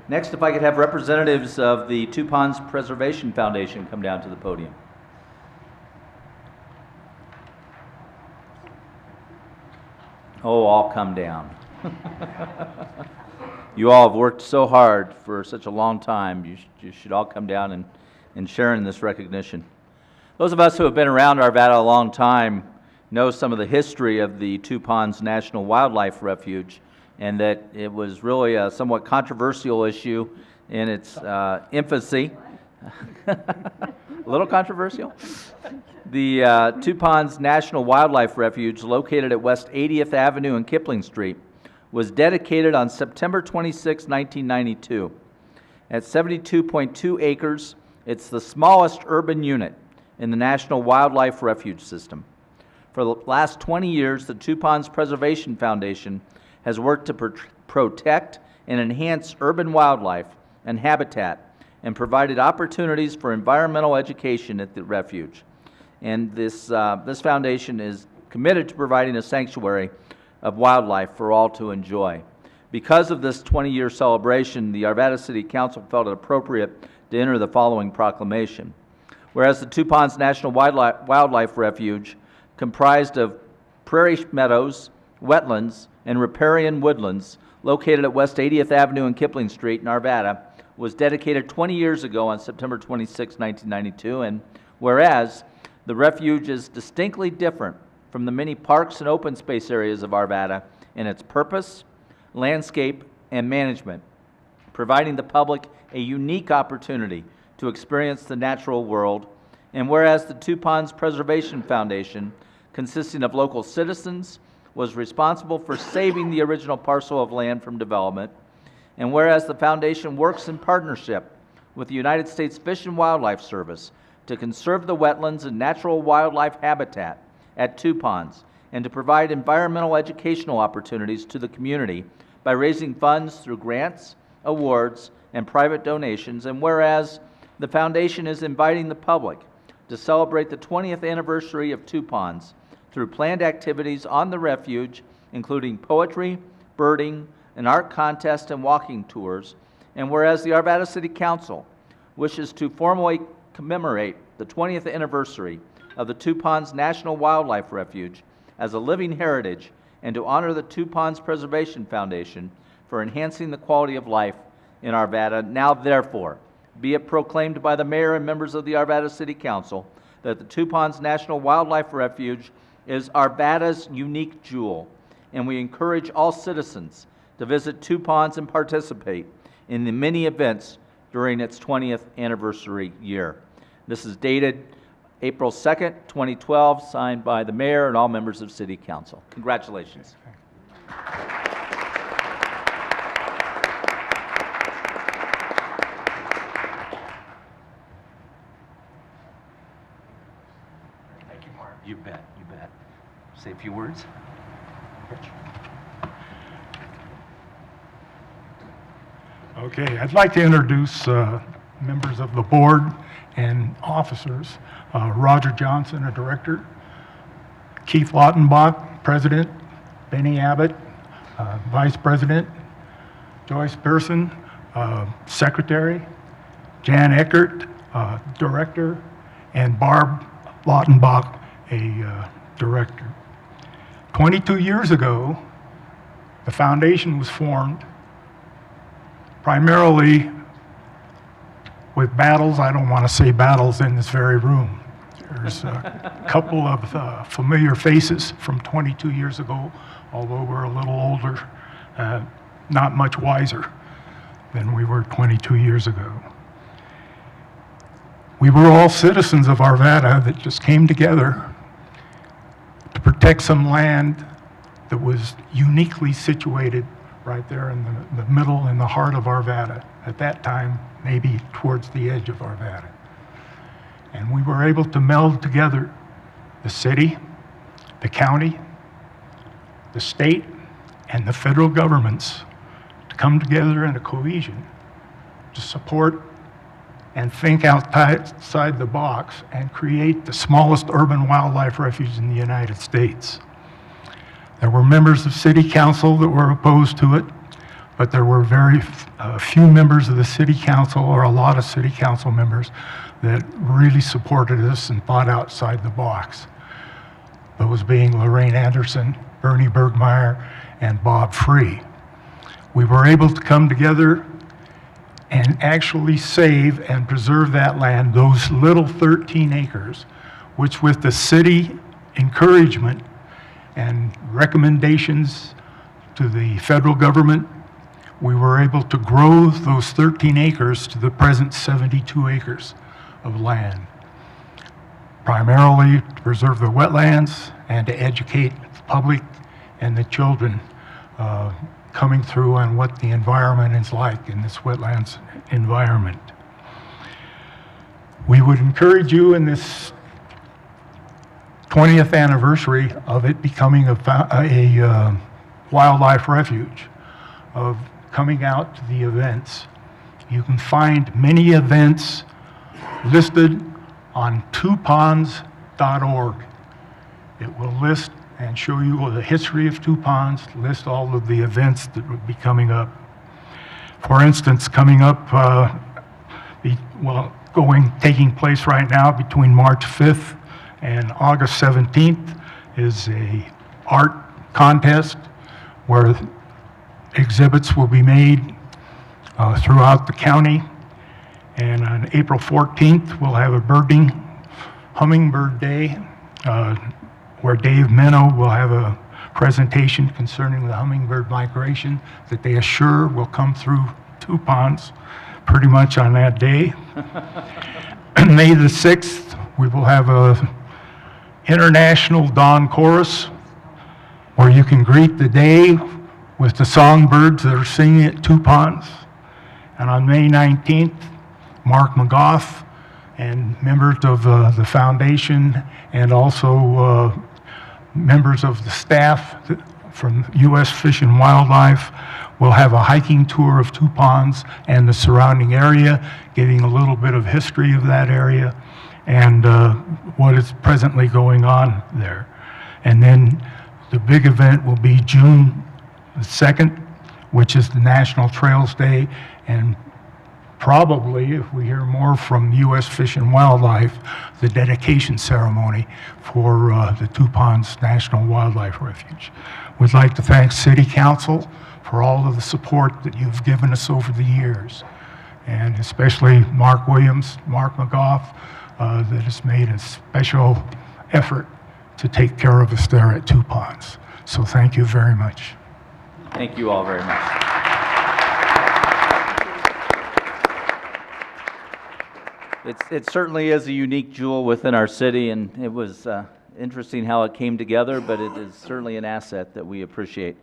Next, if I could have representatives of the Two Ponds Preservation Foundation come down to the podium. Oh, all come down. You all have worked so hard for such a long time. You should all come down and share in this recognition. Those of us who have been around Arvada a long time know some of the history of the Two Ponds National Wildlife Refuge, and that it was really a somewhat controversial issue in its infancy. A little controversial. The Two Ponds National Wildlife Refuge, located at West 80th Avenue and Kipling Street, was dedicated on September 26, 1992. At 72.2 acres, it's the smallest urban unit in the National Wildlife Refuge System. For the last 20 years, the Two Ponds Preservation Foundation has worked to protect and enhance urban wildlife and habitat, and provided opportunities for environmental education at the refuge. And this foundation is committed to providing a sanctuary of wildlife for all to enjoy. Because of this 20-year celebration, the Arvada City Council felt it appropriate to enter the following proclamation. Whereas the Two Ponds National Wildlife Refuge, comprised of prairie meadows, wetlands, and riparian woodlands, located at West 80th Avenue and Kipling Street in Arvada, was dedicated 20 years ago on September 26, 1992, and whereas the refuge is distinctly different from the many parks and open space areas of Arvada in its purpose, landscape, and management, providing the public a unique opportunity to experience the natural world, and whereas the Two Ponds Preservation Foundation, consisting of local citizens, was responsible for saving the original parcel of land from development, and whereas the foundation works in partnership with the United States Fish and Wildlife Service to conserve the wetlands and natural wildlife habitat at Two Ponds, and to provide environmental educational opportunities to the community by raising funds through grants, awards, and private donations, and whereas the foundation is inviting the public to celebrate the 20th anniversary of Two Ponds through planned activities on the refuge, including poetry, birding, an art contest, and walking tours, and whereas the Arvada City Council wishes to formally commemorate the 20th anniversary of the Two Ponds National Wildlife Refuge as a living heritage, and to honor the Two Ponds Preservation Foundation for enhancing the quality of life in Arvada, now therefore be it proclaimed by the mayor and members of the Arvada City Council that the Two Ponds National Wildlife Refuge is Arvada's unique jewel, and we encourage all citizens to visit Two Ponds and participate in the many events during its 20th anniversary year. This is dated April 2nd, 2012, signed by the mayor and all members of City Council. Congratulations. Thank you, Mark. You bet, you bet. Say a few words. Rich. Okay, I'd like to introduce members of the board and officers. Roger Johnson, a director. Keith Lautenbach, president. Benny Abbott, vice president. Joyce Pearson, secretary. Jan Eckert, director. And Barb Lautenbach, a director. 22 years ago, the foundation was formed primarily with battles. I don't want to say battles in this very room. There's a couple of familiar faces from 22 years ago, although we're a little older, not much wiser than we were 22 years ago. We were all citizens of Arvada that just came together to protect some land that was uniquely situated right there in the middle, in the heart of Arvada. At that time, maybe towards the edge of Arvada. And we were able to meld together the city, the county, the state, and the federal governments to come together in a cohesion to support and think outside the box and create the smallest urban wildlife refuge in the United States. There were members of City Council that were opposed to it, but there were very few members of the city council, or a lot of city council members, that really supported us and thought outside the box. Those being Lorraine Anderson, Bernie Bergmeyer, and Bob Free. We were able to come together and actually save and preserve that land, those little 13 acres, which with the city encouragement and recommendations to the federal government, we were able to grow those 13 acres to the present 72 acres of land, primarily to preserve the wetlands and to educate the public and the children coming through on what the environment is like in this wetlands environment. We would encourage you in this 20th anniversary of it becoming a wildlife refuge, of coming out to the events. You can find many events listed on twoponds.org. It will list and show you the history of Two Ponds, list all of the events that would be coming up. For instance, coming up, taking place right now between March 5th and August 17th is a art contest where exhibits will be made throughout the county. And on April 14th, we'll have a hummingbird day, where Dave Menno will have a presentation concerning the hummingbird migration that they assure will come through Two Ponds pretty much on that day. May the 6th, we will have a international dawn chorus where you can greet the day with the songbirds that are singing at Two Ponds. And on May 19th, Mark McGough and members of the foundation and also members of the staff from U.S. Fish and Wildlife will have a hiking tour of Two Ponds and the surrounding area, giving a little bit of history of that area and what is presently going on there. And then the big event will be June the 2nd, which is the National Trails Day, and probably, if we hear more from U.S. Fish and Wildlife, the dedication ceremony for the Two Ponds National Wildlife Refuge. We'd like to thank City Council for all of the support that you've given us over the years, and especially Mark Williams, Mark McGough, that has made a special effort to take care of us there at Two Ponds. So thank you very much. Thank you all very much. It certainly is a unique jewel within our city, and it was interesting how it came together, but it is certainly an asset that we appreciate.